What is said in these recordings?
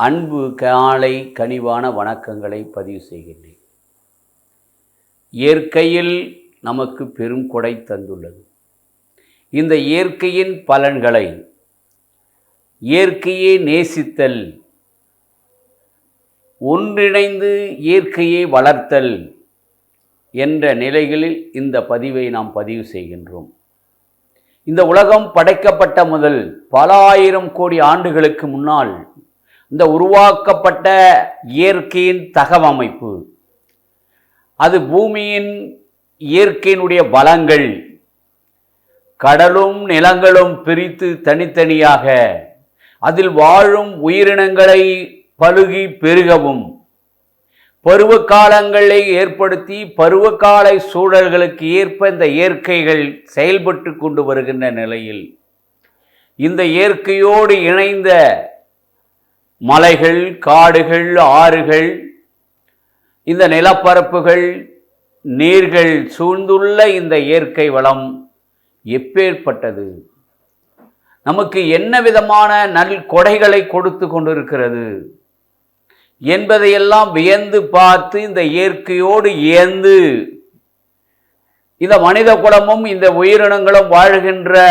அன்பு காலை கனிவான வணக்கங்களை பதிவு செய்கின்றேன். இயற்கையில் நமக்கு பெரும் கொடை தந்துள்ளது. இந்த இயற்கையின் பலன்களை இயற்கையை நேசித்தல், ஒன்றிணைந்து இயற்கையை வளர்த்தல் என்ற நிலைகளில் இந்த பதிவை நாம் பதிவு செய்கின்றோம். இந்த உலகம் படைக்கப்பட்ட முதல் பல ஆயிரம் கோடி ஆண்டுகளுக்கு முன்னால் இந்த உருவாக்கப்பட்ட இயற்கையின் தகவமைப்பு, அது பூமியின் இயற்கையினுடைய வளங்கள், கடலும் நிலங்களும் பிரித்து தனித்தனியாக அதில் வாழும் உயிரினங்களை பலுகி பெருகவும், பருவகாலங்களை ஏற்படுத்தி பருவகால சூழல்களுக்கு ஏற்ப இந்த இயற்கைகள் செயல்பட்டு கொண்டு வருகின்ற நிலையில் இந்த இயற்கையோடு இணைந்த மலைகள், காடுகள், ஆறுகள், இந்த நிலப்பரப்புகள், நீர்கள் சூழ்ந்துள்ள இந்த இயற்கை வளம் எப்பேற்பட்டது, நமக்கு என்ன விதமான நல் கொடைகளை கொடுத்து கொண்டிருக்கிறது என்பதையெல்லாம் வியந்து பார்த்து இந்த இயற்கையோடு இயந்து இந்த மனித குலமும் இந்த உயிரினங்களும் வாழ்கின்ற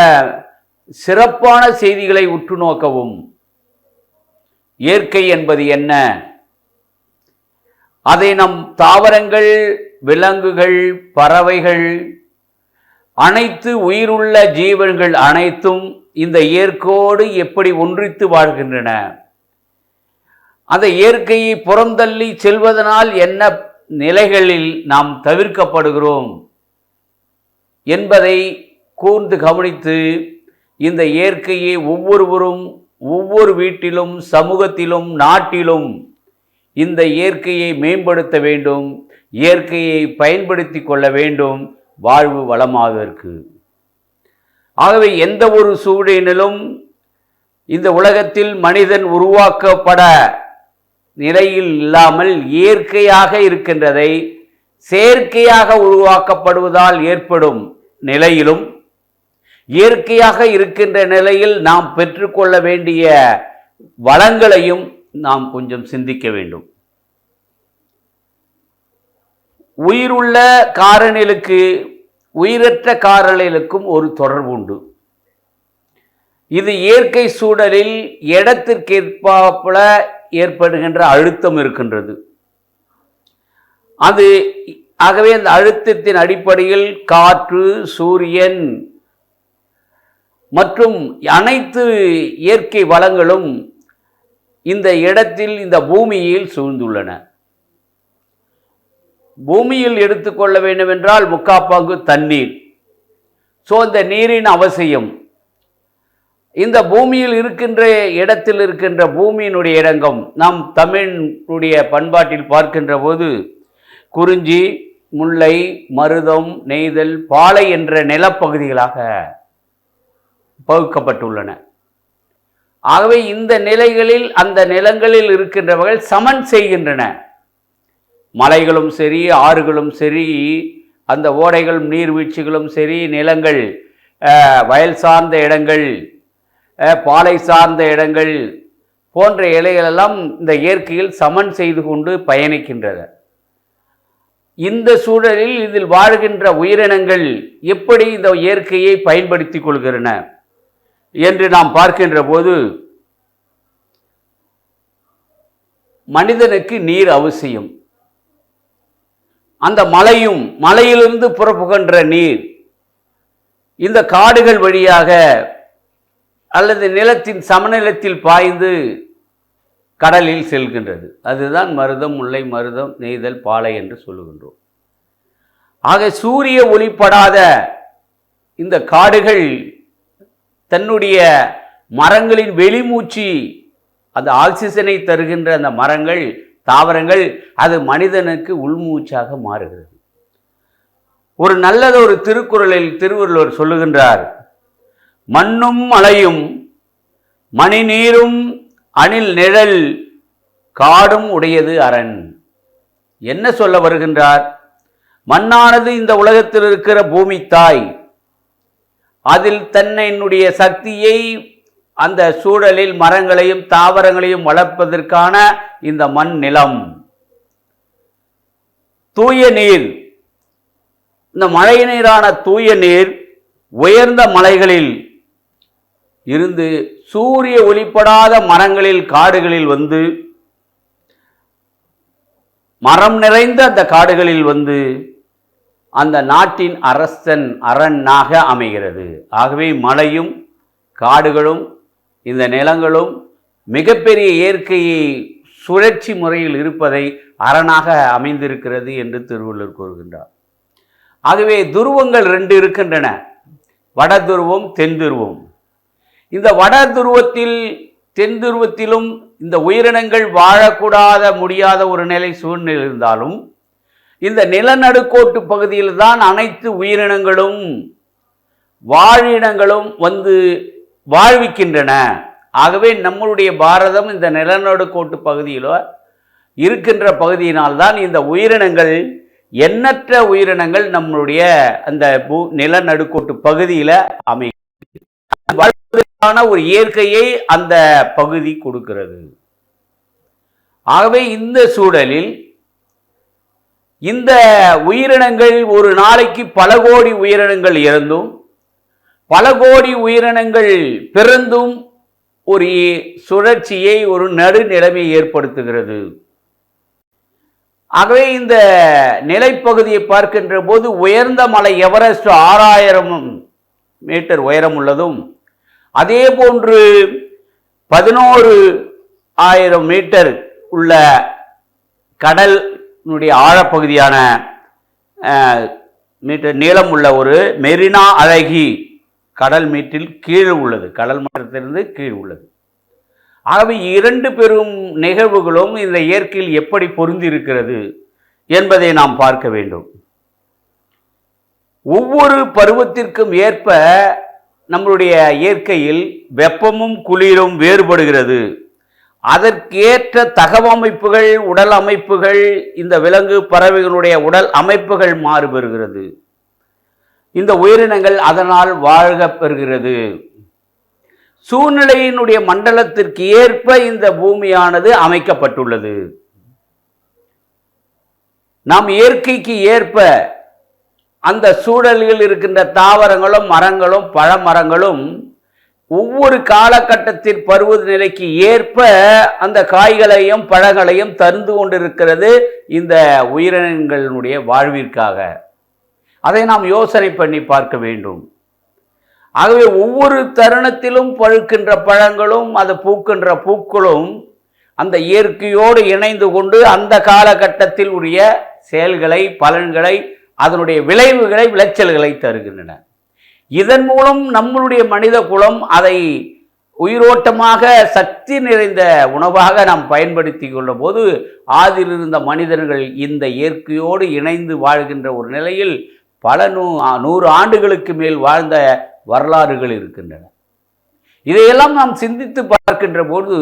சிறப்பான செய்திகளை உற்று நோக்கவும், இயற்கை என்பது என்ன, அதை நம் தாவரங்கள், விலங்குகள், பறவைகள், அனைத்து உயிருள்ள ஜீவன்கள் அனைத்தும் இந்த இயற்கையோடு எப்படி ஒன்றித்து வாழ்கின்றன, அந்த இயற்கையை புறந்தள்ளி செல்வதனால் என்ன நிலைகளில் நாம் தவிர்க்கப்படுகிறோம் என்பதை கூர்ந்து கவனித்து இந்த இயற்கையை ஒவ்வொருவரும் ஒவ்வொரு வீட்டிலும், சமூகத்திலும், நாட்டிலும் இந்த இயற்கையை மேம்படுத்த வேண்டும், இயற்கையை பயன்படுத்தி கொள்ள வேண்டும் வாழ்வு வளமாவதற்கு. ஆகவே எந்த ஒரு சூழலிலும் இந்த உலகத்தில் மனிதன் உருவாக்கப்பட நிலையில் இல்லாமல் இயற்கையாக இருக்கின்றதை செயற்கையாக உருவாக்கப்படுவதால் ஏற்படும் நிலையிலும், இயற்கையாக இருக்கின்ற நிலையில் நாம் பெற்றுக்கொள்ள வேண்டிய வளங்களையும் நாம் கொஞ்சம் சிந்திக்க வேண்டும். உயிருள்ள காரணிகளுக்கு உயிரற்ற காரணிகளுக்கும் ஒரு தொடர்பு உண்டு. இது இயற்கை சூழலில் இடத்திற்கேற்ப ஏற்படுகின்ற அழுத்தம் இருக்கின்றது. அது ஆகவே அந்த அழுத்தத்தின் அடிப்படையில் காற்று, சூரியன் மற்றும் அனைத்து இயற்கை வளங்களும் இந்த இடத்தில், இந்த பூமியில் சூழ்ந்துள்ளன. பூமியில் எடுத்துக்கொள்ள வேண்டும் என்றால் முக்காப்பங்கு தண்ணீர். ஸோ இந்த நீரின் அவசியம். இந்த பூமியில் இருக்கின்ற இடத்தில் இருக்கின்ற பூமியினுடைய இடங்கம் நாம் தமிழுடைய பண்பாட்டில் பார்க்கின்ற போது குறிஞ்சி, முல்லை, மருதம், நெய்தல், பாலை என்ற நிலப்பகுதிகளாக பகுக்கப்பட்டுள்ளன. ஆகவே இந்த நிலைகளில் அந்த நிலங்களில் இருக்கின்றவர்கள் சமன் செய்கின்றன. மலைகளும் சரி, ஆறுகளும் சரி, அந்த ஓடைகளும் நீர்வீழ்ச்சிகளும் சரி, நிலங்கள், வயல் சார்ந்த இடங்கள், பாலை சார்ந்த இடங்கள் போன்ற இலைகளெல்லாம் இந்த இயற்கையில் சமன் செய்து கொண்டு பயணிக்கின்றன. இந்த சூழலில் இதில் வாழ்கின்ற உயிரினங்கள் எப்படி இந்த இயற்கையை பயன்படுத்தி கொள்கின்றன என்று நாம் பார்க்கின்ற போது, மனிதனுக்கு நீர் அவசியம். அந்த மலையிலிருந்து புறப்புகின்ற நீர் இந்த காடுகள் வழியாக அல்லது நிலத்தின் சமநிலத்தில் பாய்ந்து கடலில் செல்கின்றது. அதுதான் மருதம், முல்லை, மருதம், நெய்தல், பாலை என்று சொல்லுகின்றோம். ஆக சூரிய ஒளிப்படாத இந்த காடுகள் தன்னுடைய மரங்களின் வெளிமூச்சு, அந்த ஆக்சிஜனை தருகின்ற அந்த மரங்கள், தாவரங்கள், அது மனிதனுக்கு உள்மூச்சாக மாறுகிறது. ஒரு நல்லதொரு திருக்குறளில் திருவள்ளுவர் சொல்லுகின்றார், மண்ணும் மலையும் மணிநீரும் அணில் நிழல் காடும் உடையது அரண். என்ன சொல்ல வருகின்றார்? மண்ணானது இந்த உலகத்தில் இருக்கிற பூமி தாய், அதில் தன்னுடைய சக்தியை அந்த சூழலில் மரங்களையும் தாவரங்களையும் வளர்ப்பதற்கான இந்த மண் நிலம். தூய நீர், இந்த மழை நீரான தூய நீர் உயர்ந்த மலைகளில் இருந்து சூரிய ஒளிப்படாத மரங்களில் காடுகளில் வந்து மரம் நிறைந்த அந்த காடுகளில் வந்து அந்த நாட்டின் அரண்னாக அமைகிறது. ஆகவே மலையும் காடுகளும் இந்த நிலங்களும் மிகப்பெரிய இயற்கையை சுழற்சி முறையில் இருப்பதை அரணாக அமைந்திருக்கிறது என்று திருவள்ளுவர் கூறுகின்றார். ஆகவே துருவங்கள் 2 இருக்கின்றன, வட துருவம் தென் துருவம். இந்த வட துருவத்தில் தென் துருவத்திலும் இந்த உயிரினங்கள் வாழக்கூடாத முடியாத ஒரு நிலை சூழ்நிலை இருந்தாலும் இந்த நிலநடுக்கோட்டு பகுதியில் தான் அனைத்து உயிரினங்களும் வாழினங்களும் வந்து வாழ்விக்கின்றன. ஆகவே நம்மளுடைய பாரதம் இந்த நிலநடுக்கோட்டு பகுதியில் இருக்கின்ற பகுதியினால்தான் இந்த உயிரினங்கள், எண்ணற்ற உயிரினங்கள் நம்மளுடைய அந்த நிலநடுக்கோட்டு பகுதியில் வாழ்வதற்கான ஒரு இயற்கையை அந்த பகுதி கொடுக்கிறது. ஆகவே இந்த சூழலில் இந்த உயிரினங்கள் ஒரு நாளைக்கு பல கோடி உயிரினங்கள் இறந்தும் பல கோடி உயிரினங்கள் பிறந்தும் ஒரு சுழற்சியை, ஒரு நடுநிலைமையை ஏற்படுத்துகிறது. ஆகவே இந்த நிலைப்பகுதியை பார்க்கின்ற போது உயர்ந்த மலை எவரெஸ்ட் 6000 மீட்டர் உயரம் உள்ளதும், அதே போன்று 11,000 மீட்டர் உள்ள கடலுடைய ஆழப்பகுதியான மீட்டர் நீளம் உள்ள ஒரு மெரினா அழகி கடல் மீட்டில் கீழ் உள்ளது, கடல் மட்டத்திலிருந்து கீழ் உள்ளது. ஆகவே 2 பெரும் நிகழ்வுகளும் இந்த இயற்கையில் எப்படி பொருந்தி இருக்கிறது என்பதை நாம் பார்க்க வேண்டும். ஒவ்வொரு பருவத்திற்கும் ஏற்ப நம்மளுடைய இயற்கையில் வெப்பமும் குளிரும் வேறுபடுகிறது. அதற்கேற்ற தகவமைப்புகள், உடல் அமைப்புகள், இந்த விலங்கு பறவைகளுடைய உடல் அமைப்புகள் மாறுபெறுகிறது. இந்த உயிரினங்கள் அதனால் வாழ பெறுகிறது. சூழ்நிலையினுடைய மண்டலத்திற்கு ஏற்ப இந்த பூமியானது அமைக்கப்பட்டுள்ளது. நாம் இயற்கைக்கு ஏற்ப அந்த சூழலில் இருக்கின்ற தாவரங்களும் மரங்களும் பழமரங்களும் ஒவ்வொரு காலகட்டத்தின் பருவ நிலைக்கு ஏற்ப அந்த காய்களையும் பழங்களையும் தந்து கொண்டிருக்கிறது இந்த உயிரினங்களுடைய வாழ்விற்காக. அதை நாம் யோசனை பண்ணி பார்க்க வேண்டும். ஆகவே ஒவ்வொரு தருணத்திலும் பழுக்கின்ற பழங்களும் அது பூக்கின்ற பூக்களும் அந்த இயற்கையோடு இணைந்து கொண்டு அந்த காலகட்டத்தில் உரிய செயல்களை, பலன்களை, அதனுடைய விளைவுகளை, விளைச்சல்களை தருகின்றன. இதன் மூலம் நம்மளுடைய மனித குலம் அதை உயிரோட்டமாக சக்தி நிறைந்த உணவாக நாம் பயன்படுத்தி கொள்ள போது ஆதியில் இருந்த மனிதர்கள் இந்த இயற்கையோடு இணைந்து வாழ்கின்ற ஒரு நிலையில் பல 100 ஆண்டுகளுக்கு மேல் வாழ்ந்த வரலாறுகள் இருக்கின்றன. இதையெல்லாம் நாம் சிந்தித்து பார்க்கின்ற போது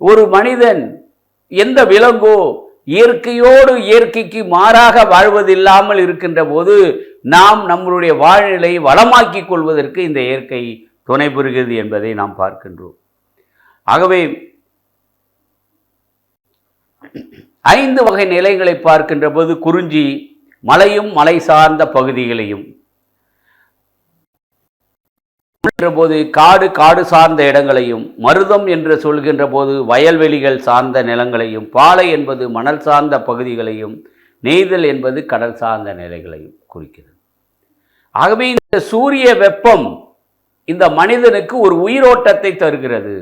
ஒரு மனிதன், எந்த விலங்கோ இயற்கையோடு இயற்கைக்கு மாறாக வாழ்வதில்லாமல் இருக்கின்ற போது நாம் நம்மளுடைய வாழ்நிலையை வளமாக்கிக் கொள்வதற்கு இந்த இயற்கை துணை புரிகிறது என்பதை நாம் பார்க்கின்றோம். ஆகவே 5 வகை நிலைகளை பார்க்கின்ற போது குறிஞ்சி மலையும் மலை சார்ந்த பகுதிகளையும், போது காடு சார்ந்த இடங்களையும், மருதம் என்று சொல்கின்ற போது வயல்வெளிகள் சார்ந்த நிலங்களையும், பாலை என்பது மணல் சார்ந்த பகுதிகளையும், நெய்தல் என்பது கடல் சார்ந்த நிலைகளையும் குறிக்கிறது. ஆகவே இந்த சூரிய வெப்பம் இந்த மனிதனுக்கு ஒரு உயிரோட்டத்தை தருகிறது.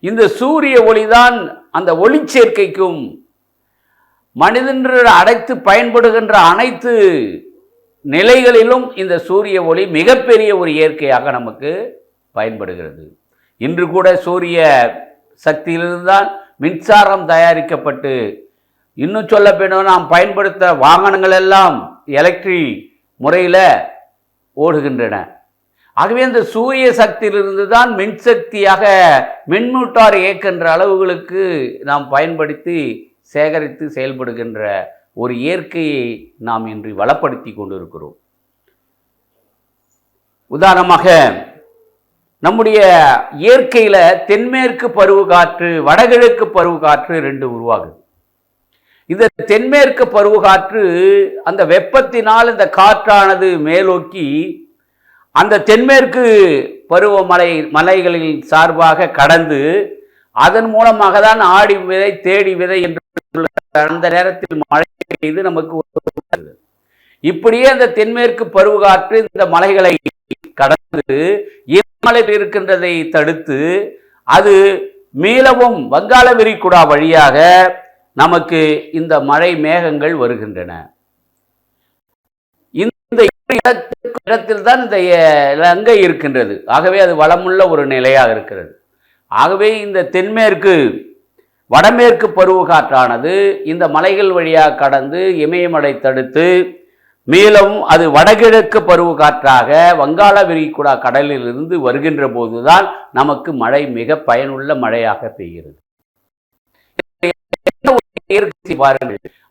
இந்த சூரிய ஒளிதான் அந்த ஒளிச்சேர்க்கைக்கும் மனிதன் அடைத்து பயன்படுகின்ற அனைத்து நிலைகளிலும் இந்த சூரிய ஒளி மிகப்பெரிய ஒரு இயற்கையாக நமக்கு பயன்படுகிறது. இன்று கூட சூரிய சக்தியிலிருந்தான் மின்சாரம் தயாரிக்கப்பட்டு, இன்னும் சொல்ல போனால் நாம் பயன்படுத்த வாகனங்கள் எல்லாம் எலக்ட்ரிக் முறையில் ஓடுகின்றன. ஆகவே அந்த சூரிய சக்தியிலிருந்து தான் மின்சக்தியாக மின்மோட்டார் இயக்கின்ற அளவுகளுக்கு நாம் பயன்படுத்தி சேகரித்து செயல்படுகின்ற ஒரு இயற்கையை நாம் இன்று வளப்படுத்தி கொண்டிருக்கிறோம். உதாரணமாக நம்முடைய இயற்கையில தென்மேற்கு பருவக்காற்று, வடகிழக்கு பருவக்காற்று 2 உருவாகுது. இந்த தென்மேற்கு பருவக்காற்று அந்த வெப்பத்தினால் இந்த காற்றானது மேலோக்கி அந்த தென்மேற்கு மலைகளின் சார்பாக கடந்து அதன் மூலமாக தான் ஆடி விதை தேடி விதை என்று அந்த நேரத்தில் மழை பெய்து நமக்கு. இப்படியே அந்த தென்மேற்கு பருவக்காற்று இந்த மலைகளை கடந்து இமலையில் இருக்கின்றதை தடுத்து அது மீளவும் வங்காள விரிகுடா வழியாக நமக்கு இந்த மழை மேகங்கள் வருகின்றன. இந்த இடத்தில் தான் இந்த இலங்கை இருக்கின்றது. ஆகவே அது வளமுள்ள ஒரு நிலையாக இருக்கிறது. ஆகவே இந்த தென்மேற்கு வடமேற்கு பருவக்காற்றானது இந்த மலைகள் வழியாக கடந்து இமயமலை தடுத்து மேலும் அது வடகிழக்கு பருவக்காற்றாக வங்காள விரிகுடா கடலில் இருந்து வருகின்ற போதுதான் நமக்கு மழை மிக பயனுள்ள மழையாக பெய்கிறது.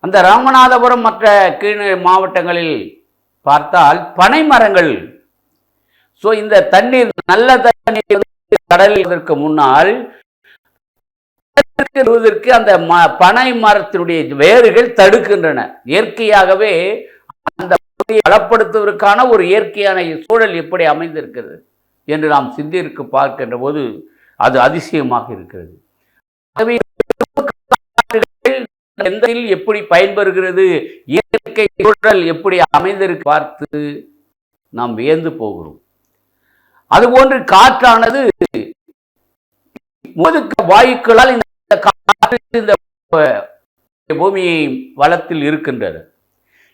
அந்த ராமநாதபுரம் மற்ற கீழ் மாவட்டங்களில் பார்த்தால் பனை மரங்கள். இந்த தண்ணீர் நல்ல தண்ணீர் கடலுக்கு முன்னால் அந்த பனை மரத்தினுடைய வேர்கள் தடுக்கின்றன. இயற்கையாகவே அந்த பலப்படுத்துவதற்கான ஒரு இயற்கையான சூழல் எப்படி அமைந்திருக்கிறது என்று நாம் சிந்தித்து பார்க்கின்ற போது அது அதிசயமாக இருக்கிறது. எப்படி பயன்பெறுகிறது, இயற்கை சூழல் எப்படி அமைந்திருக்கு பார்த்து நாம் வியந்து போகிறோம். அதுபோன்று காற்றானது வாயுக்களால் இந்த காற்று இந்த பூமியை வளத்தில் இருக்கின்றது.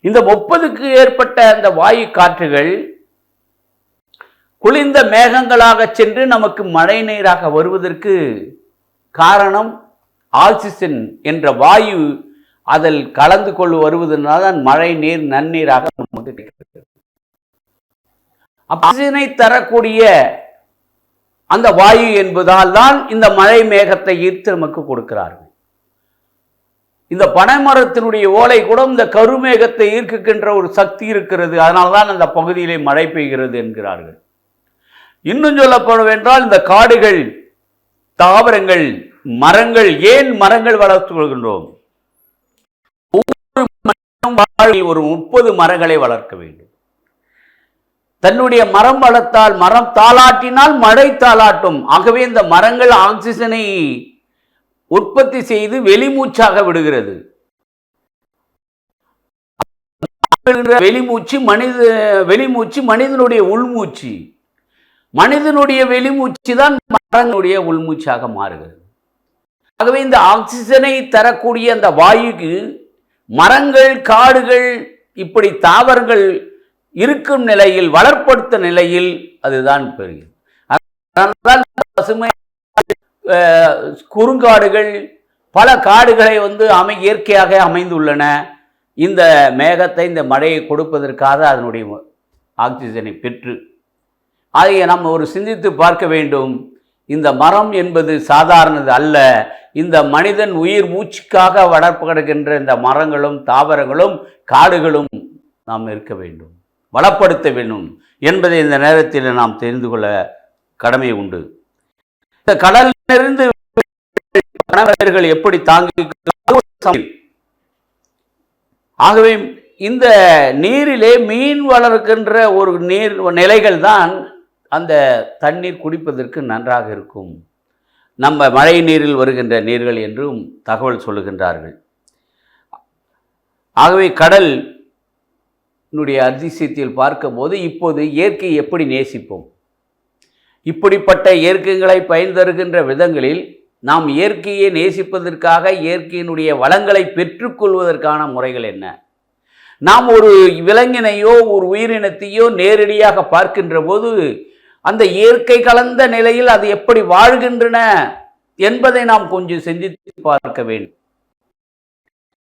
இந்த 30க்கு ஏற்பட்ட அந்த வாயு காற்றுகள் குளிர்ந்த மேகங்களாக சென்று நமக்கு மழை நீராக வருவதற்கு காரணம் ஆக்சிஜன் என்ற வாயு அதில் கலந்து கொண்டு வருவதனால தான் மழை நீர் நன்னீராக நமக்கு கிடைக்கிறது. ஆக்சிஜனை தரக்கூடிய அந்த வாயு என்பதால் தான் இந்த மழை மேகத்தை ஈர்த்து நமக்கு கொடுக்கிறார்கள். இந்த பனைமரத்தினுடைய ஓலை கூட இந்த கருமேகத்தை ஈர்க்கின்ற ஒரு சக்தி இருக்கிறது. அதனால்தான் அந்த பகுதியிலே மழை பெய்கிறது என்கிறார்கள். இன்னும் சொல்லப்படவென்றால் இந்த காடுகள், தாவரங்கள், மரங்கள், ஏன் மரங்கள் வளர்த்து கொள்கின்றோம்? ஒரு 30 மரங்களை வளர்க்க வேண்டும். தன்னுடைய மரம் வளர்த்தால், மரம் தாளாட்டினால் மழை தாளாட்டும். ஆகவே இந்த மரங்கள் ஆக்சிஜனை உற்பத்தி செய்து வெளிமூச்சாக விடுகிறது. வெளிமூச்சு மனிதனுடைய உள்மூச்சு. மனிதனுடைய வெளிமூச்சு தான் மரங்களுடைய உள்மூச்சாக மாறுகிறது. ஆகவே இந்த ஆக்சிஜனை தரக்கூடிய அந்த வாயுக்கு மரங்கள், காடுகள், இப்படி தாவரங்கள் இருக்கும் நிலையில், வளர்ப்படுத்த நிலையில் அதுதான் பெறுகிறது. பசுமை குறுங்காடுகள், பல காடுகளை இயற்கையாக அமைந்துள்ளன. இந்த மேகத்தை, இந்த மழையை கொடுப்பதற்காக அதனுடைய ஆக்சிஜனை பெற்று அதை நாம் ஒரு சிந்தித்து பார்க்க வேண்டும். இந்த மரம் என்பது சாதாரணது அல்ல. இந்த மனிதன் உயிர் மூச்சுக்காக வளர்ப்படுகின்ற இந்த மரங்களும் தாவரங்களும் காடுகளும் நாம் இருக்க வேண்டும், வளப்படுத்த வேண்டும் என்பதை இந்த நேரத்தில் நாம் தெரிந்து கொள்ள கடமை உண்டு. இந்த கடலிலிருந்து எப்படி தாங்கி, ஆகவே இந்த நீரிலே மீன் வளர்க்கின்ற ஒரு நீர் நிலைகள் தான் அந்த தண்ணீர் குடிப்பதற்கு நன்றாக இருக்கும். நம்ம மழை நீரில் வருகின்ற நீர்கள் என்றும் தகவல் சொல்லுகின்றார்கள். ஆகவே கடல் அதிசயத்தில் பார்க்கும்போது இப்போது இயற்கை எப்படி நேசிப்போம்? இப்படிப்பட்ட இயற்கைகளை பயன் தருகின்ற விதங்களில் நாம் இயற்கையை நேசிப்பதற்காக இயற்கையினுடைய வளங்களை பெற்றுக்கொள்வதற்கான முறைகள் என்ன? நாம் ஒரு விலங்கினையோ ஒரு உயிரினத்தையோ நேரடியாக பார்க்கின்ற போது அந்த இயற்கை கலந்த நிலையில் அது எப்படி வாழ்கின்றன என்பதை நாம் கொஞ்சம் சிந்தித்து பார்க்க வேண்டும்.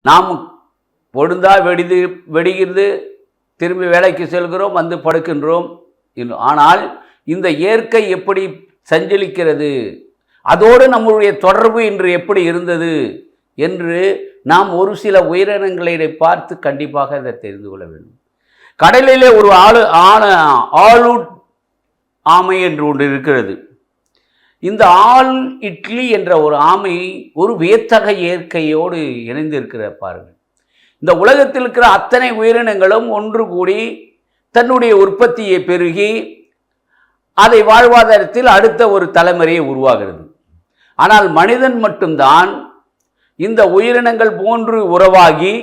நாம் பொழுதா வெடிகிறது, திரும்பி வேலைக்கு செல்கிறோம், வந்து படுக்கின்றோம். ஆனால் இந்த இயற்கை எப்படி சஞ்சலிக்கிறது, அதோடு நம்முடைய தொடர்பு இன்று எப்படி இருந்தது என்று நாம் ஒரு சில உயிரினங்களை பார்த்து கண்டிப்பாக இதை தெரிந்து கொள்ள வேண்டும். கடலிலே ஒரு ஆளூட் ஆமை என்று ஒன்று இருக்கிறது. இந்த ஆள் இட்லி என்ற ஒரு ஆமை ஒரு வியத்தக இயற்கையோடு இணைந்திருக்கிற பாருங்கள். இந்த உலகத்தில் இருக்கிற அத்தனை உயிரினங்களும் ஒன்று கூடி தன்னுடைய உற்பத்தியை பெருகி அதை வாழ்வாதாரத்தில் அடுத்த ஒரு தலைமுறையை உருவாகிறது. ஆனால் மனிதன் மட்டும்தான் இந்த உயிரினங்கள் போன்று உறவாகி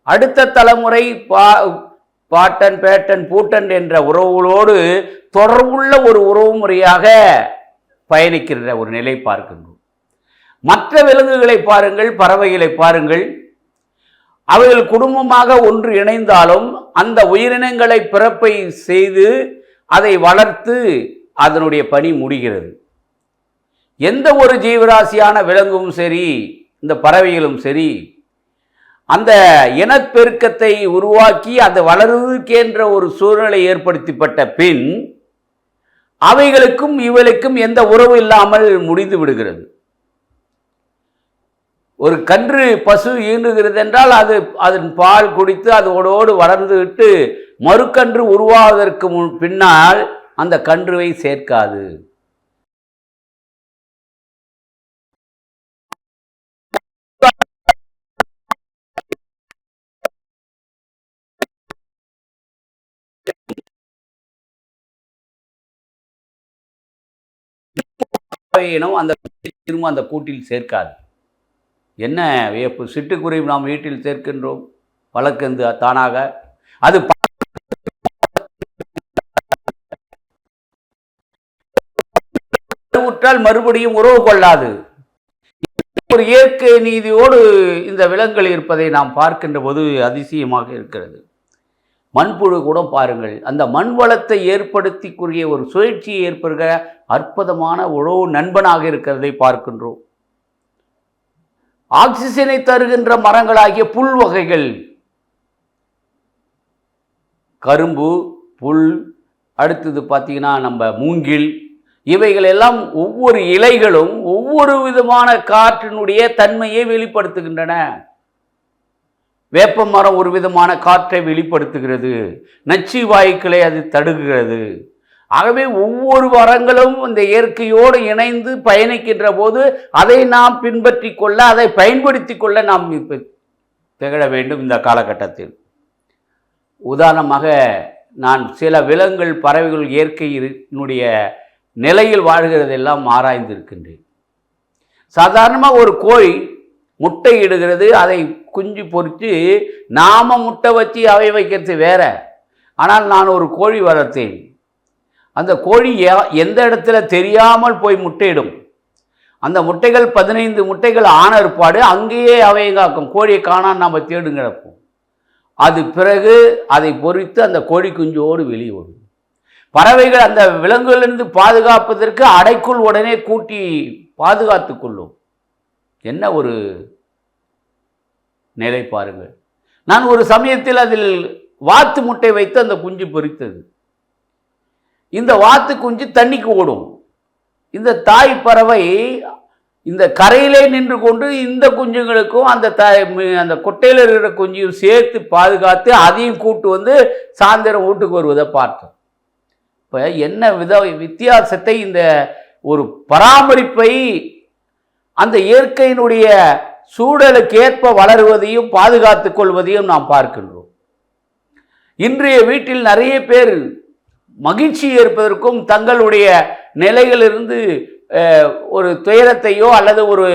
அடுத்த தலைமுறை பாட்டன் பேட்டன் பூட்டன் என்ற உறவுகளோடு தொடர்புள்ள ஒரு உறவு முறையாக பயணிக்கின்ற ஒரு நிலை பார்க்கின்றோம். மற்ற விலங்குகளை பாருங்கள், பறவைகளை பாருங்கள், அவைகள் குடும்பமாக ஒன்று இணைந்தாலும் அந்த உயிரினங்களை பிறப்பை செய்து அதை வளர்த்து அதனுடைய பணி முடிகிறது. எந்த ஒரு ஜீவராசியான விலங்கும் சரி, இந்த பறவைகளும் சரி, அந்த இனப்பெருக்கத்தை உருவாக்கி அதை வளருவதற்கென்ற ஒரு சூழ்நிலை ஏற்படுத்தப்பட்ட பின் அவைகளுக்கும் இவளுக்கும் எந்த உறவு இல்லாமல் முடிந்து விடுகிறது. ஒரு கன்று பசு ஈண்டுகிறது என்றால் அதன் பால் குடித்து அதோடு வளர்ந்து விட்டு மறுக்கன்று உருவாவதற்கு பின்னால் அந்த கன்றுவை சேர்க்காது. அந்த திரும்ப அந்த கூட்டில் சேர்க்காது. என்ன வியப்பு! சிட்டுக்குருவி நாம் வீட்டில் சேர்க்கின்றோம், வழக்கந்து தானாக அது உற்றால் மறுபடியும் உறவு கொள்ளாது. ஒரு இயற்கை நீதியோடு இந்த விலங்குகள் இருப்பதை நாம் பார்க்கின்ற போது அதிசயமாக இருக்கிறது. மண்புழு கூட பாருங்கள், அந்த மண் வளத்தை ஏற்படுத்திக்கூடிய ஒரு சுழற்சியை ஏற்படுகிற அற்புதமான உழவு நண்பனாக இருக்கிறதை பார்க்கின்றோம். ஆக்சிஜனை தருகின்ற மரங்களாகிய புல் வகைகள், கரும்பு புல், அடுத்தது பார்த்தீங்கன்னா நம்ம மூங்கில், இவைகள் எல்லாம் ஒவ்வொரு இலைகளும் ஒவ்வொரு விதமான காற்றினுடைய தன்மையை வெளிப்படுத்துகின்றன. வேப்ப மரம் ஒரு விதமான காற்றை வெளிப்படுத்துகிறது, நச்சு வாயுக்களை அது தடுக்கிறது. ஆகவே ஒவ்வொரு மரங்களும் இந்த இயற்கையோடு இணைந்து பயணிக்கின்ற போது அதை நாம் பின்பற்றி கொள்ள, அதை பயன்படுத்தி கொள்ள நாம் திகழ வேண்டும். இந்த காலகட்டத்தில் உதாரணமாக நான் சில விலங்குகள், பறவைகள் இயற்கையினுடைய நிலையில் வாழ்கிறதெல்லாம் ஆராய்ந்திருக்கின்றேன். சாதாரணமாக ஒரு கோழி முட்டை இடுகிறது, அதை குஞ்சு பொறித்து நாம முட்டை வச்சு அவை வைக்கிறது வேற. ஆனால் நான் ஒரு கோழி வளர்த்தேன். அந்த கோழி எந்த இடத்துல தெரியாமல் போய் முட்டையிடும். அந்த முட்டைகள் 15 முட்டைகள் ஆன ஏற்பாடு அங்கேயே அவையை காக்கும். கோழியை காணான்னு நம்ம தேடுங்கிறப்போம். அது பிறகு அதை பொறித்து அந்த கோழி குஞ்சோடு வெளியே ஓடும். பறவைகள் அந்த விலங்குகளிலிருந்து பாதுகாப்பதற்கு அடைக்குள் உடனே கூட்டி பாதுகாத்து கொள்ளும். என்ன ஒரு நிலை பாருங்கள். நான் ஒரு சமயத்தில் அதில் வாத்து முட்டை வைத்து அந்த குஞ்சு பொறித்தது. இந்த வாத்து குஞ்சு தண்ணிக்கு ஓடும். இந்த தாய் பறவை இந்த கரையிலே நின்று கொண்டு இந்த குஞ்சுங்களுக்கும் அந்த கொட்டையில் இருக்கிற குஞ்சையும் சேர்த்து பாதுகாத்து அதையும் கூட்டு வந்து சாயந்தரம் வீட்டுக்கு வருவதை பார்த்தோம். இப்போ என்ன வித்தியாசத்தை, இந்த ஒரு பராமரிப்பை அந்த இயற்கையினுடைய சூழலுக்கு ஏற்ப வளருவதையும் பாதுகாத்து கொள்வதையும் நாம் பார்க்கின்றோம். இன்றைய வீட்டில் நிறைய பேர் மகிழ்ச்சி ஏற்பதற்கும் தங்களுடைய நிலையிலிருந்து ஒரு துயரத்தையோ அல்லது ஒரு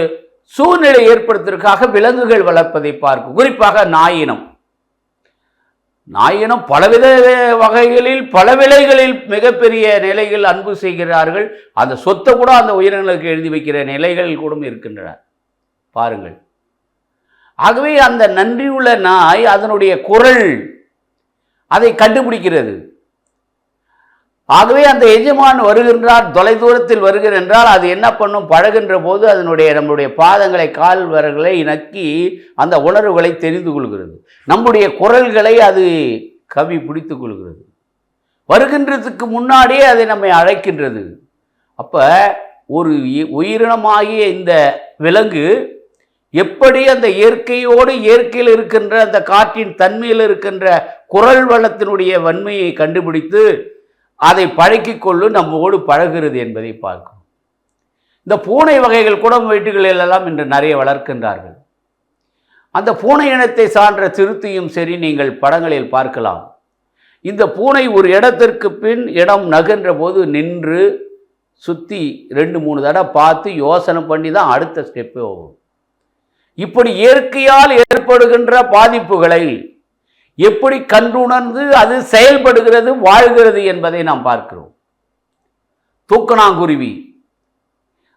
சூழ்நிலை ஏற்படுத்துவதற்காக விலங்குகள் வளர்ப்பதை பார்க்கும். குறிப்பாக நாயினம் பலவித வகைகளில் பல விலைகளில் மிகப்பெரிய நிலைகள் அன்பு செய்கிறார்கள். அந்த சொத்தை கூட அந்த உயிரினங்களுக்கு எழுதி வைக்கிற நிலைகள் கூட இருக்கின்றன பாருங்கள். ஆகவே அந்த நன்றியுள்ள நாய் அதனுடைய குரல் அதை கண்டுபிடிக்கிறது. ஆகவே அந்த எஜமான் வருகின்றார், தொலை தூரத்தில் வருகிற என்றால் அது என்ன பண்ணும், பழகின்ற போது நம்முடைய பாதங்களை, கால் விரல்களை நக்கி அந்த உணர்வுகளை தெரிந்து கொள்கிறது. நம்முடைய குரல்களை அது கவி பிடித்து கொள்கிறது. வருகின்றதுக்கு முன்னாடியே அதை நம்மை அழைக்கின்றது. அப்போ ஒரு உயிரினமாகிய இந்த விலங்கு எப்படி அந்த இயற்கையில் இருக்கின்ற அந்த காற்றின் தன்மையில் இருக்கின்ற குரல் வளத்தினுடைய வன்மையை கண்டுபிடித்து அதை பழக்கிக்கொள்ளு நம்மோடு பழகிறது என்பதை பார்க்கும். இந்த பூனை வகைகள் கூட வீட்டுகளில் எல்லாம் இன்று நிறைய வளர்க்கின்றார்கள். அந்த பூனை இனத்தை சார்ந்த சிறுத்தையும் சரி நீங்கள் படங்களில் பார்க்கலாம். இந்த பூனை ஒரு இடத்திற்கு பின் இடம் நகர்ன்ற போது நின்று சுற்றி 2-3 தடவை பார்த்து யோசனை பண்ணி தான் அடுத்த ஸ்டெப்பே போகும். இப்படி இயற்கையால் ஏற்படுகின்ற பாதிப்புகளை எப்படி கண்டுணர்ந்து அது செயல்படுகிறது, வாழ்கிறது என்பதை நாம் பார்க்கிறோம். தூக்கணாங்குருவி,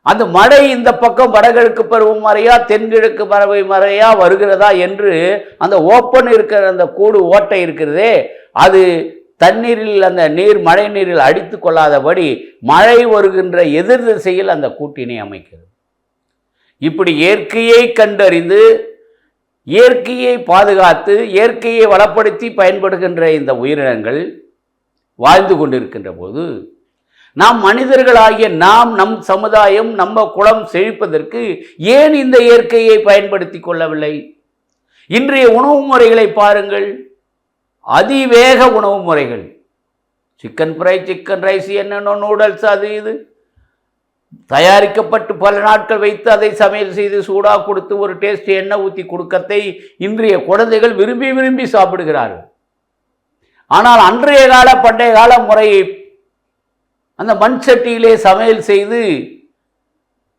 அந்த மழை இந்த பக்கம் வடகிழக்கு பருவமழையா தென்கிழக்கு பறவை மழையா வருகிறதா என்று அந்த ஓப்பன் இருக்கிற அந்த கூடு ஓட்டை இருக்கிறதே, அது தண்ணீரில் அந்த நீர் மழை நீரில் அடித்து கொள்ளாதபடி மழை வருகின்ற எதிர் திசையில் அந்த கூட்டினை அமைக்கிறது. இப்படி இயற்கையை கண்டறிந்து இயற்கையை பாதுகாத்து இயற்கையை வளப்படுத்தி பயன்படுகின்ற இந்த உயிரினங்கள் வாழ்ந்து கொண்டிருக்கின்ற போது நாம் மனிதர்களாகிய நாம், நம் சமுதாயம், நம்ம குலம் செழிப்பதற்கு ஏன் இந்த இயற்கையை பயன்படுத்தி கொள்ளவில்லை? இன்றைய உணவு முறைகளை பாருங்கள், அதிவேக உணவு முறைகள், சிக்கன் ஃப்ரை, சிக்கன் ரைஸ், என்னென்ன நூடல்ஸ், அது இது தயாரிக்கப்பட்டு பல நாட்கள் வைத்து அதை சமையல் செய்து சூடாக கொடுத்து ஒரு டேஸ்ட் எண்ணெய் ஊற்றி கொடுக்கத்தை இன்றைய குழந்தைகள் விரும்பி விரும்பி சாப்பிடுகிறார்கள். ஆனால் அன்றைய கால பண்டைய கால முறையை அந்த மண் சட்டியிலே சமையல் செய்து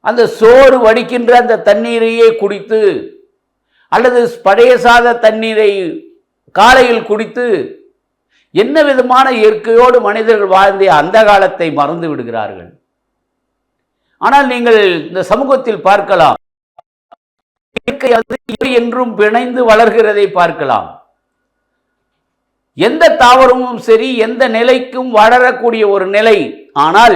அந்த சோறு வடிக்கின்ற அந்த தண்ணீரையே குடித்து அல்லது பழைய சாத தண்ணீரை காலையில் குடித்து என்ன விதமான இயற்கையோடு மனிதர்கள் வாழ்ந்த அந்த காலத்தை மறந்து விடுகிறார்கள். ஆனால் நீங்கள் இந்த சமூகத்தில் பார்க்கலாம், இயற்கை என்றும் பிணைந்து வளர்கிறதை பார்க்கலாம். எந்த தாவரமும் சரி எந்த நிலைக்கும் வளரக்கூடிய ஒரு நிலை. ஆனால்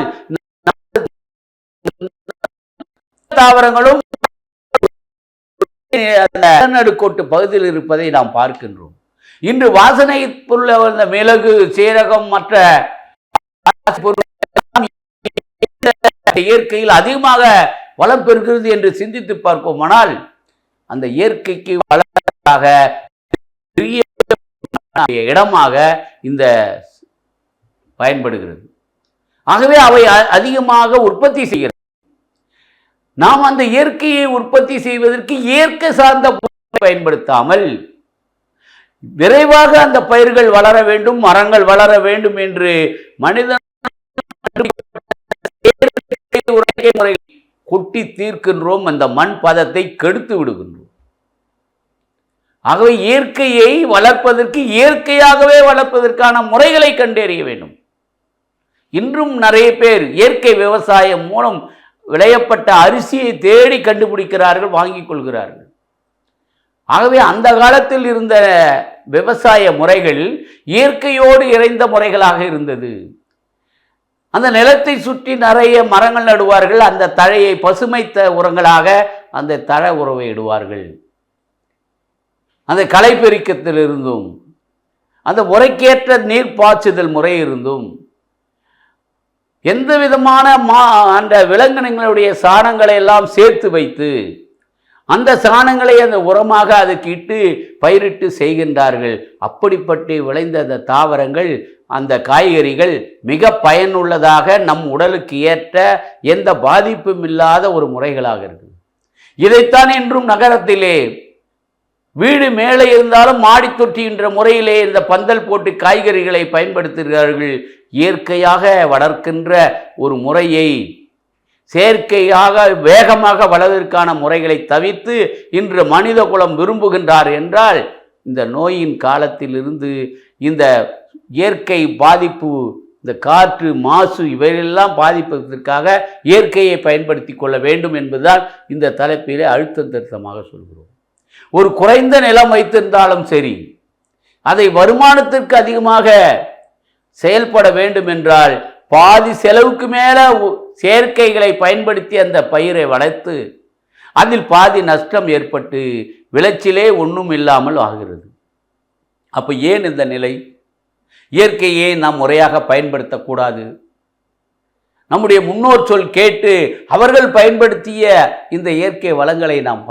தாவரங்களும் நடுக்கோட்டு பகுதியில் இருப்பதை நாம் பார்க்கின்றோம். இன்று வாசனை பொருள் மிளகு, சீரகம், மற்ற இயற்கையில் அதிகமாக வளம் பெறுகிறது என்று சிந்தித்து பார்ப்போமானால் அந்த இயற்கைக்கு வளமாக பெரிய இடமாக இந்த பயன்படுகிறது. ஆகவே அவை அதிகமாக உற்பத்தி செய்கிறது. நாம் அந்த இயற்கையை உற்பத்தி செய்வதற்கு இயற்கை சார்ந்த பயன்படுத்தாமல் விரைவாக அந்த பயிர்கள் வளர வேண்டும், மரங்கள் வளர வேண்டும் என்று மனிதன் கொட்டி தீர்க்கின்றோம். அந்த மண் பதத்தை கெடுத்து விடுகின்றோம். ஆகவே இயற்கையை வளர்ப்பதற்கு இயற்கையாகவே வளர்ப்பதற்கான முறைகளை கண்டறிய வேண்டும். இன்றும் நிறைய பேர் இயற்கை விவசாயம் மூலம் விளையப்பட்ட அரிசியை தேடி கண்டுபிடிக்கிறார்கள், வாங்கிக் கொள்கிறார்கள். ஆகவே அந்த காலத்தில் இருந்த விவசாய முறைகள் இயற்கையோடு இணைந்த முறைகளாக இருந்தது. அந்த நிலத்தை சுற்றி நிறைய மரங்கள் நடுவார்கள். அந்த தழையை பசுமைத்த உரங்களாக அந்த தழ உறவை இடுவார்கள். அந்த களைப்பெருக்கத்தில் இருந்தும் அந்த முறைக்கேற்ற நீர் பாய்ச்சுதல் முறை இருந்தும் எந்த விதமான அந்த விலங்கினங்களுடைய சாணங்களை எல்லாம் சேர்த்து வைத்து அந்த சாணங்களை அந்த உரமாக அதுக்கு இட்டு பயிரிட்டு செய்கின்றார்கள். அப்படிப்பட்டு விளைந்த அந்த தாவரங்கள், அந்த காய்கறிகள் மிக பயனுள்ளதாக நம் உடலுக்கு ஏற்ற எந்த பாதிப்பும் இல்லாத ஒரு முறைகளாக இருக்குது. இதைத்தான் இன்றும் நகரத்திலே வீடு மேலே இருந்தாலும் மாடி தொட்டிகின்ற முறையிலே இந்த பந்தல் போட்டு காய்கறிகளை பயன்படுத்துகிறார்கள். இயற்கையாக வளர்க்கின்ற ஒரு முறையை செயற்கையாக வேகமாக வளர்வதற்கான முறைகளை தவிர்த்து இன்று மனித குலம் விரும்புகின்றார் என்றால் இந்த நோயின் காலத்திலிருந்து இந்த இயற்கை பாதிப்பு, இந்த காற்று மாசு இவையெல்லாம் பாதிப்பதற்காக இயற்கையை பயன்படுத்தி கொள்ள வேண்டும் என்பதுதான் இந்த தலைப்பிலே அழுத்தம் திருத்தமாக சொல்கிறோம். ஒரு குறைந்த நிலம் வைத்திருந்தாலும் சரி, அதை வருமானத்திற்கு அதிகமாக செயல்பட வேண்டும் என்றால் பாதி செலவுக்கு மேலே செயற்கைகளை பயன்படுத்தி அந்த பயிரை வளர்த்து அதில் பாதி நஷ்டம் ஏற்பட்டு விளைச்சலே ஒன்றும் இல்லாமல் ஆகிறது. அப்போ ஏன் இந்த நிலை? இயற்கையை நாம் முறையாக பயன்படுத்தக்கூடாது. நம்முடைய முன்னோர் சொல் கேட்டு அவர்கள் பயன்படுத்திய இந்த இயற்கை வளங்களை நாம்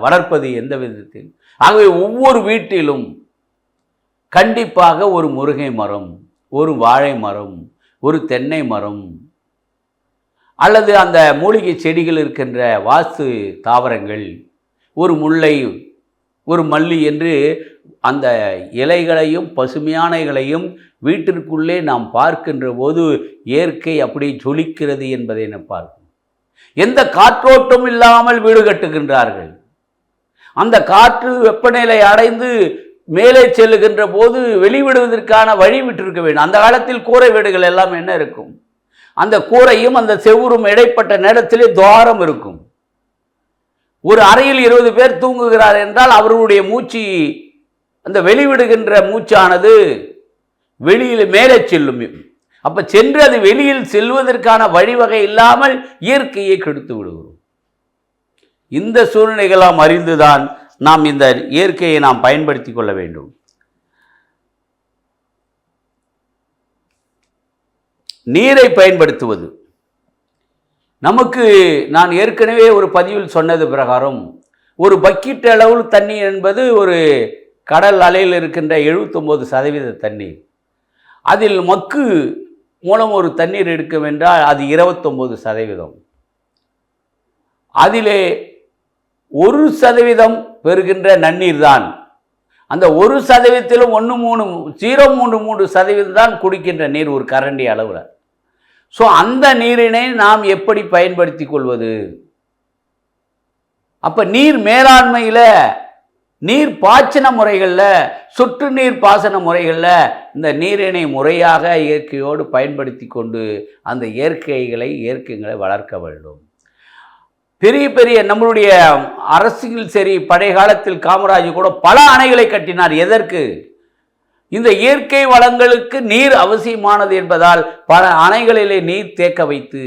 வளர்ப்பது எந்த விதத்தில்? ஆகவே ஒவ்வொரு வீட்டிலும் கண்டிப்பாக ஒரு முருங்கை மரம், ஒரு வாழை மரம், ஒரு தென்னை மரம் அல்லது அந்த மூலிகை செடிகள் இருக்கின்ற வாஸ்து தாவரங்கள், ஒரு முல்லை, ஒரு மல்லி என்று அந்த இலைகளையும் பசுமையானைகளையும் வீட்டிற்குள்ளே நாம் பார்க்கின்ற போது இயற்கை அப்படி ஜொலிக்கிறது என்பதை நாம் பார்க்கணும். எந்த காற்றோட்டம் இல்லாமல் வீடு கட்டுகின்றார்கள். அந்த காற்று வெப்பநிலை அடைந்து மேலே செல்லுகின்ற போது வெளிவிடுவதற்கான வழி விட்டிருக்க வேண்டும். அந்த காலத்தில் கூரை வீடுகள் எல்லாம் என்ன இருக்கும்? அந்த கூரையும் அந்த செவுரும் இடைப்பட்ட நேரத்திலே துவாரம் இருக்கும். ஒரு அறையில் 20 பேர் தூங்குகிறார் என்றால் அவர்களுடைய மூச்சு, அந்த வெளிவிடுகின்ற மூச்சானது வெளியில் மேலே செல்லும். அப்ப சென்று அது வெளியில் செல்வதற்கான வழிவகை இல்லாமல் இயற்கையை கெடுத்து விடுகிறோம். இந்த சூழ்நிலைகளாம் அறிந்துதான் நாம் இந்த இயற்கையை நாம் பயன்படுத்தி கொள்ள வேண்டும். நீரை பயன்படுத்துவது நமக்கு, நான் ஏற்கனவே ஒரு பதிவில் சொன்னது பிரகாரம், ஒரு பக்கெட் அளவில் தண்ணீர் என்பது ஒரு கடல் அலையில் இருக்கின்ற 79% தண்ணீர். அதில் மக்கு மூலம் ஒரு தண்ணீர் எடுக்கும் என்றால் அது 29%. அதிலே 1% பெறுகின்ற நன்னீர் தான். அந்த 1%லும் 0.33% தான் குடிக்கின்ற நீர் ஒரு கரண்டி அளவில். ஸோ அந்த நீரினை நாம் எப்படி பயன்படுத்தி கொள்வது? அப்போ நீர் மேலாண்மையில், நீர் பாய்ச்சன முறைகளில், சொட்டு நீர் பாசன முறைகளில் இந்த நீரினை முறையாக இயற்கையோடு பயன்படுத்தி கொண்டு அந்த இயற்கைகளை வளர்க்க வேண்டும். பெரிய பெரிய நம்மளுடைய அரசியல் சரி, பழைய காலத்தில் காமராஜ் கூட பல அணைகளை கட்டினார். எதற்கு? இந்த இயற்கை வளங்களுக்கு நீர் அவசியமானது என்பதால் பல அணைகளிலே நீர் தேக்க வைத்து,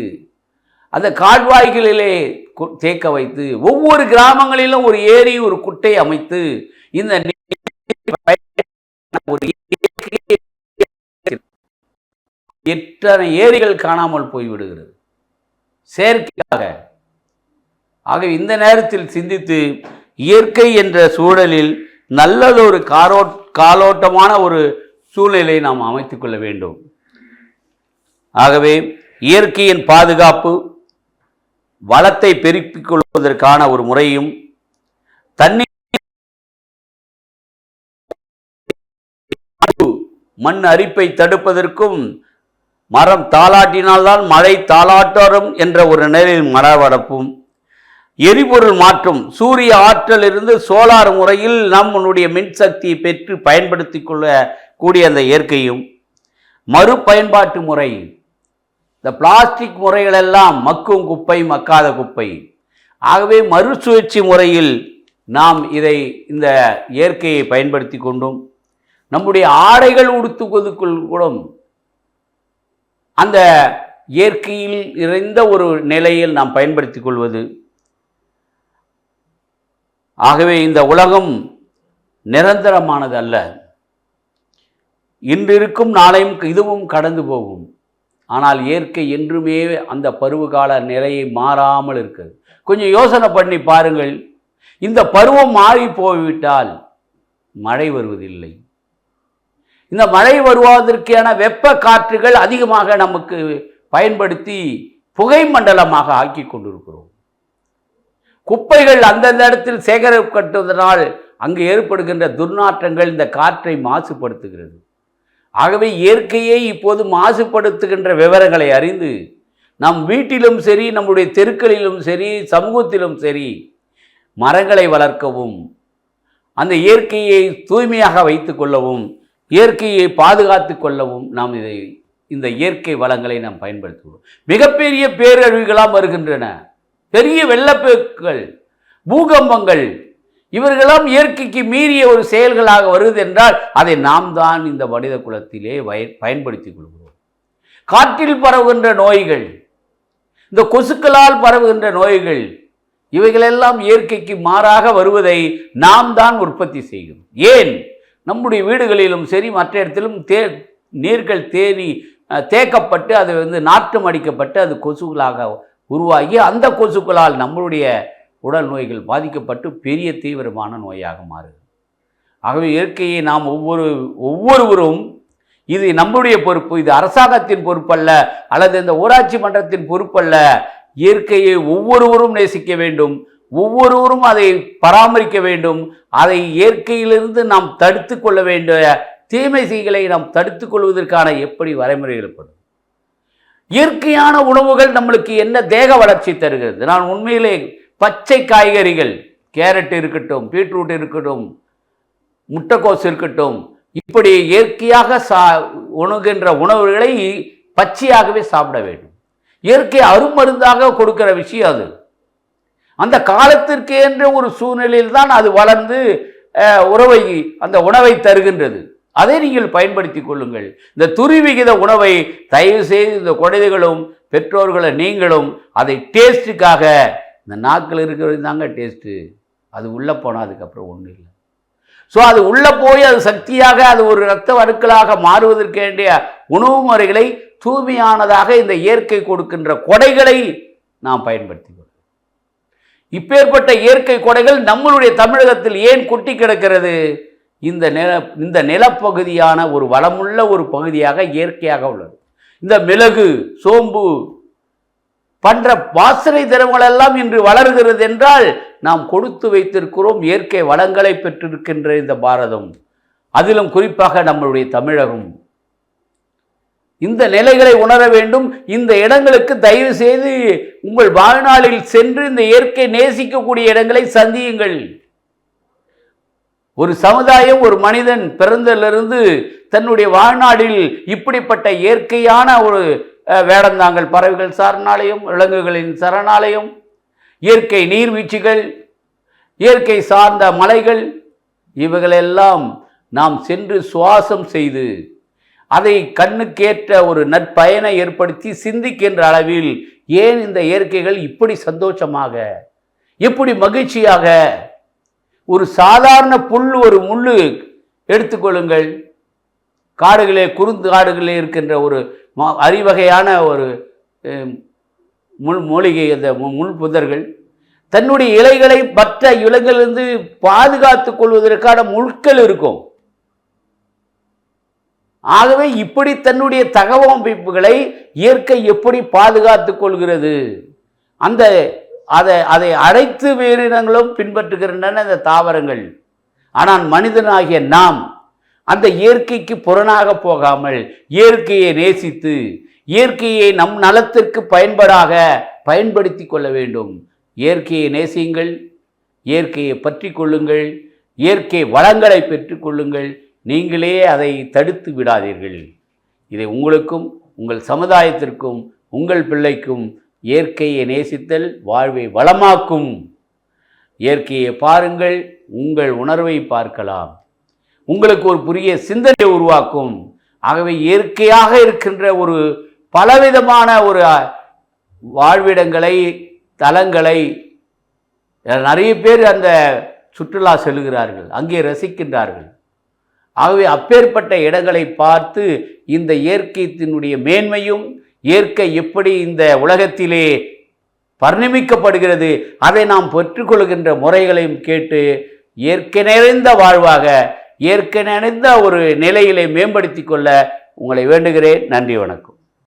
அந்த கால்வாய்களிலே தேக்க வைத்து, ஒவ்வொரு கிராமங்களிலும் ஒரு ஏரி, ஒரு குட்டை அமைத்து இந்த எத்தனை ஏரிகள் காணாமல் போய்விடுகிறது செயற்கையாக. ஆகவே இந்த நேரத்தில் சிந்தித்து இயற்கை என்ற சூழலில் நல்லதொரு காலோட்டமான ஒரு சூழ்நிலை நாம் அமைத்துக் கொள்ள வேண்டும். ஆகவே இயற்கையின் பாதுகாப்பு, வளத்தை பெருக்கிக் கொள்வதற்கான ஒரு முறையும், தண்ணீர் மண் அரிப்பை தடுப்பதற்கும், மரம் தாளாட்டினால்தான் மழை தாளாட்டரும் என்ற ஒரு நிலையில் மரவளர்ப்பும், எரிபொருள் மாற்றம், சூரிய ஆற்றலிருந்து சோலார் முறையில் நம்முடைய மின்சக்தியை பெற்று பயன்படுத்தி கொள்ளக்கூடிய அந்த இயற்கையும், மறுபயன்பாட்டு முறை, இந்த பிளாஸ்டிக் முறைகளெல்லாம் மக்கும் குப்பை, மக்காத குப்பை. ஆகவே மறுசுழற்சி முறையில் நாம் இந்த இயற்கையை பயன்படுத்தி கொண்டும், நம்முடைய ஆடைகள் உடுத்துவதற்குள் கூட அந்த இயற்கையில் நிறைந்த ஒரு நிலையில் நாம் பயன்படுத்தி கொள்வது. ஆகவே இந்த உலகம் நிரந்தரமானது அல்ல. இன்று இருக்கும் நாளையும் இதுவும் கடந்து போகும். ஆனால் இயற்கை என்றுமே அந்த பருவகால நிலையை மாறாமல் இருக்குது. கொஞ்சம் யோசனை பண்ணி பாருங்கள். இந்த பருவம் மாறி போய்விட்டால் மழை வருவதில்லை. இந்த மழை வருவதற்கான வெப்ப காற்றுகள் அதிகமாக நமக்கு பயன்படுத்தி புகை மண்டலமாக ஆக்கி கொண்டிருக்கிறோம். குப்பைகள் அந்தந்த இடத்தில் சேகரிக்கப்படுவதனால் அங்கு ஏற்படுகின்ற துர்நாற்றங்கள் இந்த காற்றை மாசுபடுத்துகிறது. ஆகவே இயற்கையை இப்போது மாசுபடுத்துகின்ற விவரங்களை அறிந்து நம் வீட்டிலும் சரி, நம்முடைய தெருக்களிலும் சரி, சமூகத்திலும் சரி மரங்களை வளர்க்கவும், அந்த இயற்கையை தூய்மையாக வைத்து கொள்ளவும், இயற்கையை பாதுகாத்து கொள்ளவும் நாம் இந்த இயற்கை வளங்களை நாம் பயன்படுத்துவோம். மிகப்பெரிய பேரழிவுகளாம் வருகின்றன. பெரிய வெள்ளப்பெருக்குகள், பூகம்பங்கள், இவர்களெல்லாம் இயற்கைக்கு மீறிய ஒரு செயல்களாக வருது என்றால் அதை நாம் தான் இந்த மனித குலத்திலே பயன்படுத்திக் கொள்கிறோம். காற்றில் பரவுகின்ற நோய்கள், இந்த கொசுக்களால் பரவுகின்ற நோய்கள், இவைகளெல்லாம் இயற்கைக்கு மாறாக வருவதை நாம் தான் உற்பத்தி செய்கிறோம். ஏன்? நம்முடைய வீடுகளிலும் சரி, மற்ற இடத்திலும் நீர்கள் தேக்கப்பட்டு அது நாற்றம் அடிக்கப்பட்டு அது கொசுக்களாக உருவாகி அந்த கொசுக்களால் நம்மளுடைய உடல் நோய்கள் பாதிக்கப்பட்டு பெரிய தீவிரமான நோயாக மாறுது. ஆகவே இயற்கையை நாம் ஒவ்வொருவரும் இது நம்முடைய பொறுப்பு, இது அரசாங்கத்தின் பொறுப்பல்ல, அல்லது இந்த ஊராட்சி மன்றத்தின் பொறுப்பல்ல. இயற்கையை ஒவ்வொருவரும் நேசிக்க வேண்டும், ஒவ்வொருவரும் அதை பராமரிக்க வேண்டும். அதை இயற்கையிலிருந்து நாம் தடுத்து கொள்ள வேண்டிய தீமை செய்களை நாம் தடுத்துக் கொள்வதற்கான எப்படி வரைமுறைகள்? இயற்கையான உணவுகள் நம்மளுக்கு என்ன தேக வளர்ச்சி தருகிறது? நான் உண்மையிலே பச்சை காய்கறிகள், கேரட் இருக்கட்டும், பீட்ரூட் இருக்கட்டும், முட்டைக்கோஸ் இருக்கட்டும், இப்படி இயற்கையாக உணுகின்ற உணவுகளை பச்சையாகவே சாப்பிட வேண்டும். இயற்கை அருமருந்தாக கொடுக்கிற விஷயம் அது. அந்த காலத்திற்கு என்ற ஒரு சூழ்நிலையில் தான் அது வளர்ந்து அந்த உணவை தருகின்றது. அதை நீங்கள் பயன்படுத்தி கொள்ளுங்கள். இந்த துரிவிகித உணவை தயவு செய்து இந்த குழந்தைகளும் பெற்றோர்களை நீங்களும் அதை டேஸ்ட்டுக்காக, இந்த நாக்கில் இருக்கிறது தாங்க டேஸ்ட்டு, அது உள்ளே போனால் அதுக்கப்புறம் ஒன்றும் இல்லை. ஸோ அது உள்ளே போய் அது சக்தியாக அது ஒரு இரத்த அணுக்களாக மாறுவதற்கு வேண்டிய உணவு முறைகளை தூய்மையானதாக இந்த இயற்கை கொடுக்கின்ற கொடைகளை நாம் பயன்படுத்தி கொள்ளும். இப்பேற்பட்ட இயற்கை கொடைகள் நம்மளுடைய தமிழகத்தில் ஏன் கொட்டி கிடக்கிறது? இந்த நிலப்பகுதியான ஒரு வளமுள்ள ஒரு பகுதியாக இயற்கையாக உள்ளது. இந்த மிளகு, சோம்பு போன்ற வாசனை திரவங்கள் எல்லாம் இன்று வளர்கிறது என்றால் நாம் கொடுத்து வைத்திருக்கிறோம் இயற்கை வளங்களை பெற்றிருக்கின்ற இந்த பாரதம், அதிலும் குறிப்பாக நம்மளுடைய தமிழகம். இந்த நிலைகளை உணர வேண்டும். இந்த இடங்களுக்கு தயவு செய்து உங்கள் வாழ்நாளில் சென்று இந்த இயற்கை நேசிக்கக்கூடிய இடங்களை சந்தியுங்கள். ஒரு சமுதாயம், ஒரு மனிதன் பிறந்ததிலிருந்து தன்னுடைய வாழ்நாளில் இப்படிப்பட்ட இயற்கையான ஒரு வேடந்தாங்கல் பறவைகள் சரணாலயம், விலங்குகளின் சரணாலயம், இயற்கை நீர்வீழ்ச்சிகள், இயற்கை சார்ந்த மலைகள், இவைகளெல்லாம் நாம் சென்று சுவாசம் செய்து அதை கண்ணுக்கேற்ற ஒரு நற்பயனை ஏற்படுத்தி சிந்திக்கின்ற அளவில் ஏன் இந்த இயற்கைகள் இப்படி சந்தோஷமாக, எப்படி மகிழ்ச்சியாக, ஒரு சாதாரண புல், ஒரு முள்ளு எடுத்துக்கொள்ளுங்கள், காடுகளே, குறுந்து காடுகளே இருக்கின்ற ஒரு அரிவகையான ஒரு மூலிகை, அந்த முள் புதர்கள் தன்னுடைய இலைகளை மற்ற இலைகளிலிருந்து பாதுகாத்துக் கொள்வதற்கான முட்கள் இருக்கும். ஆகவே இப்படி தன்னுடைய தகவமைப்புகளை இயற்கை எப்படி பாதுகாத்துக் கொள்கிறது? அதை அனைத்து உயிரினங்களும் பின்பற்றுகின்றன இந்த தாவரங்கள். ஆனால் மனிதனாகிய நாம் அந்த இயற்கைக்கு புறனாக போகாமல் இயற்கையை நேசித்து இயற்கையை நம் நலத்திற்கு பயன்படுத்தி கொள்ள வேண்டும். இயற்கையை நேசியுங்கள், இயற்கையை பற்றி கொள்ளுங்கள், இயற்கை வளங்களை பெற்றுக்கொள்ளுங்கள். நீங்களே அதை தடுத்து விடாதீர்கள். இதை உங்களுக்கும் உங்கள் சமுதாயத்திற்கும் உங்கள் பிள்ளைக்கும் இயற்கையை நேசித்தல் வாழ்வை வளமாக்கும். இயற்கையை பாருங்கள், உங்கள் உணர்வை பார்க்கலாம், உங்களுக்கு ஒரு புதிய சிந்தனையை உருவாக்கும். ஆகவே இயற்கையாக இருக்கின்ற ஒரு பலவிதமான ஒரு வாழ்விடங்களை, தலங்களை நிறைய பேர் அந்த சுற்றுலா செல்கிறார்கள், அங்கே ரசிக்கின்றார்கள். ஆகவே அப்பேற்பட்ட இடங்களை பார்த்து இந்த இயற்கையினுடைய மேன்மையும், இயற்கை எப்படி இந்த உலகத்திலே பரிணமிக்கப்படுகிறது, அதை நாம் பெற்றுக்கொள்கின்ற முறைகளையும் கேட்டு இயற்கை நிறைந்த வாழ்வாக, இயற்கை நிறைந்த ஒரு நிலையிலே மேம்படுத்தி கொள்ள உங்களை வேண்டுகிறேன். நன்றி, வணக்கம்.